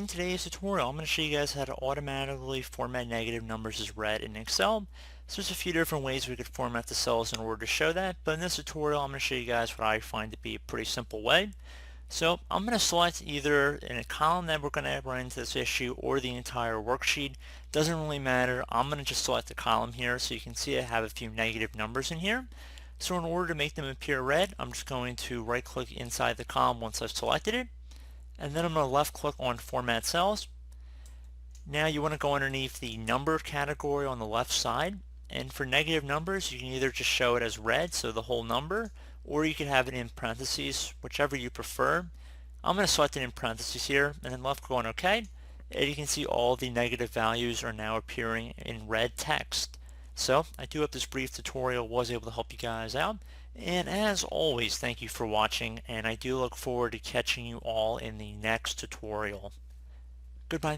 In today's tutorial, I'm going to show you guys how to automatically format negative numbers as red in Excel. So there's a few different ways we could format the cells in order to show that, but in this tutorial I'm going to show you guys what I find to be a pretty simple way. So I'm going to select either in a column that we're going to run into this issue or the entire worksheet. Doesn't really matter. I'm going to just select the column here so you can see I have a few negative numbers in here. So in order to make them appear red, I'm just going to right click inside the column once I've selected it, and then I'm going to left click on Format Cells. Now you want to go underneath the number category on the left side, and for negative numbers you can either just show it as red, so the whole number, or you can have it in parentheses, whichever you prefer. I'm going to select it in parentheses here and then left click on OK, and you can see all the negative values are now appearing in red text. So I do hope this brief tutorial was able to help you guys out, and as always, thank you for watching, and I do look forward to catching you all in the next tutorial. Goodbye.